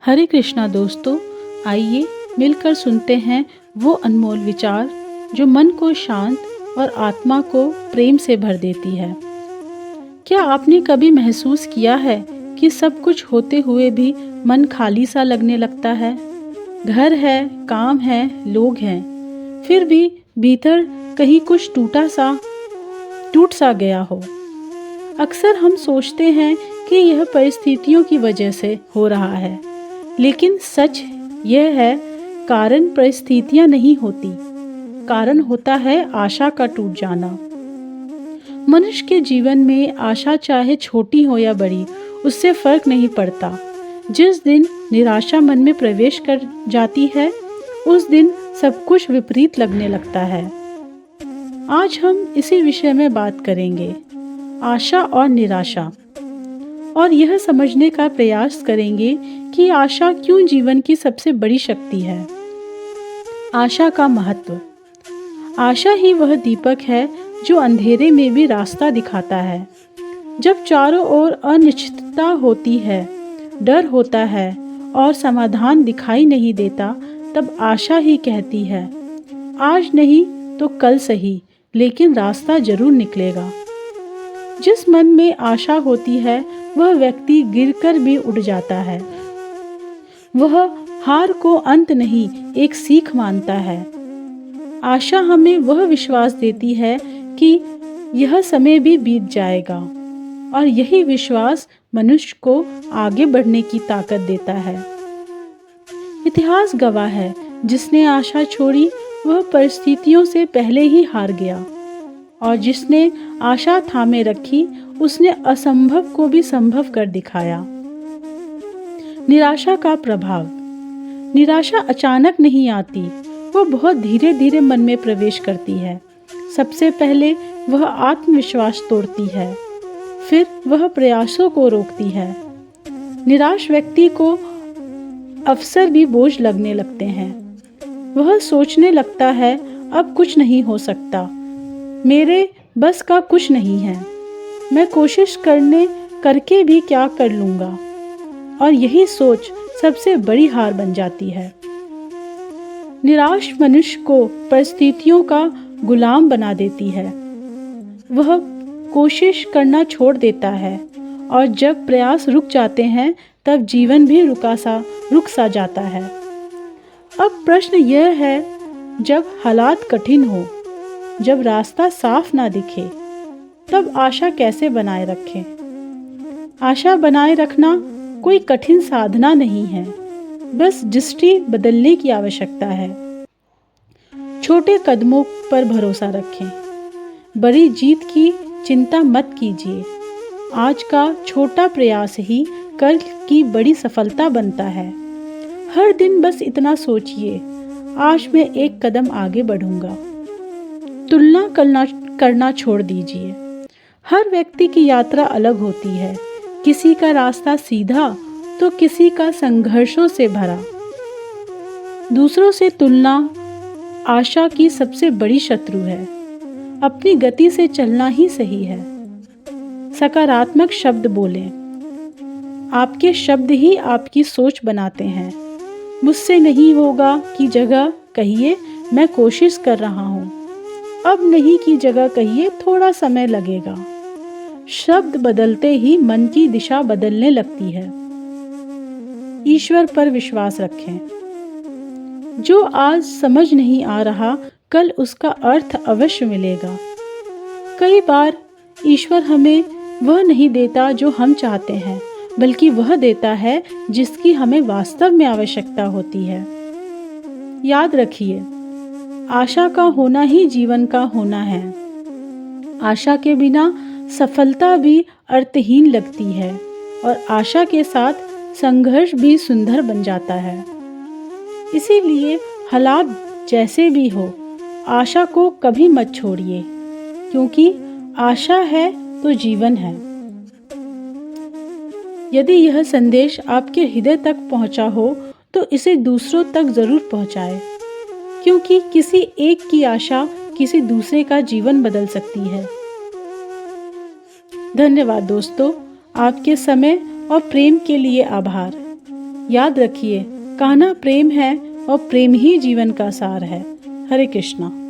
हरे कृष्णा दोस्तों, आइए मिलकर सुनते हैं वो अनमोल विचार जो मन को शांत और आत्मा को प्रेम से भर देती है। क्या आपने कभी महसूस किया है कि सब कुछ होते हुए भी मन खाली सा लगने लगता है? घर है, काम है, लोग हैं, फिर भी भीतर कहीं कुछ टूट सा गया हो। अक्सर हम सोचते हैं कि यह परिस्थितियों की वजह से हो रहा है, लेकिन सच यह है, कारण परिस्थितियां नहीं होती, कारण होता है आशा का टूट जाना। मनुष्य के जीवन में आशा चाहे छोटी हो या बड़ी, उससे फर्क नहीं पड़ता। जिस दिन निराशा मन में प्रवेश कर जाती है, उस दिन सब कुछ विपरीत लगने लगता है। आज हम इसी विषय में बात करेंगे, आशा और निराशा, और यह समझने का प्रयास करेंगे कि आशा क्यों जीवन की सबसे बड़ी शक्ति है। आशा का महत्व। आशा ही वह दीपक है जो अंधेरे में भी रास्ता दिखाता है। जब चारों ओर अनिश्चितता होती है, डर होता है और समाधान दिखाई नहीं देता, तब आशा ही कहती है, आज नहीं तो कल सही, लेकिन रास्ता जरूर निकलेगा। जिस मन में आशा होती है, वह व्यक्ति गिरकर भी उठ जाता है। वह हार को अंत नहीं, एक सीख मानता है। आशा हमें वह विश्वास देती है कि यह समय भी बीत जाएगा, और यही विश्वास मनुष्य को आगे बढ़ने की ताकत देता है। इतिहास गवाह है, जिसने आशा छोड़ी वह परिस्थितियों से पहले ही हार गया, और जिसने आशा थामे रखी उसने असंभव को भी संभव कर दिखाया। निराशा का प्रभाव। निराशा अचानक नहीं आती, वह बहुत धीरे धीरे मन में प्रवेश करती है। सबसे पहले वह आत्मविश्वास तोड़ती है, फिर वह प्रयासों को रोकती है। निराश व्यक्ति को अवसर भी बोझ लगने लगते हैं। वह सोचने लगता है, अब कुछ नहीं हो सकता, मेरे बस का कुछ नहीं है, मैं कोशिश करके भी क्या कर लूँगा। और यही सोच सबसे बड़ी हार बन जाती है। निराश मनुष्य को परिस्थितियों का गुलाम बना देती है। वह कोशिश करना छोड़ देता है, और जब प्रयास रुक जाते हैं, तब जीवन भी रुक सा जाता है। अब प्रश्न यह है, जब हालात कठिन हो, जब रास्ता साफ ना दिखे, तब आशा कैसे बनाए रखें? आशा बनाए रखना कोई कठिन साधना नहीं है, बस दृष्टि बदलने की आवश्यकता है। छोटे कदमों पर भरोसा रखें, बड़ी जीत की चिंता मत कीजिए। आज का छोटा प्रयास ही कल की बड़ी सफलता बनता है। हर दिन बस इतना सोचिए, आज मैं एक कदम आगे बढ़ूंगा। तुलना करना छोड़ दीजिए। हर व्यक्ति की यात्रा अलग होती है, किसी का रास्ता सीधा तो किसी का संघर्षों से भरा। दूसरों से तुलना आशा की सबसे बड़ी शत्रु है। अपनी गति से चलना ही सही है। सकारात्मक शब्द बोलें। आपके शब्द ही आपकी सोच बनाते हैं। मुझसे नहीं होगा की जगह कहिए, मैं कोशिश कर रहा हूँ। अब नहीं की जगह कहिए, थोड़ा समय लगेगा। शब्द बदलते ही मन की दिशा बदलने लगती है। ईश्वर पर विश्वास रखें। जो आज समझ नहीं आ रहा, कल उसका अर्थ अवश्य मिलेगा। कई बार ईश्वर हमें वह नहीं देता जो हम चाहते हैं, बल्कि वह देता है जिसकी हमें वास्तव में आवश्यकता होती है। याद रखिए, आशा का होना ही जीवन का होना है। आशा के बिना सफलता भी अर्थहीन लगती है, और आशा के साथ संघर्ष भी सुंदर बन जाता है। इसीलिए हालात जैसे भी हो, आशा को कभी मत छोड़िए, क्योंकि आशा है तो जीवन है। यदि यह संदेश आपके हृदय तक पहुंचा हो, तो इसे दूसरों तक जरूर पहुंचाएं, क्योंकि किसी एक की आशा किसी दूसरे का जीवन बदल सकती है। धन्यवाद दोस्तों, आपके समय और प्रेम के लिए आभार। याद रखिए, कान्हा प्रेम है और प्रेम ही जीवन का सार है। हरे कृष्णा।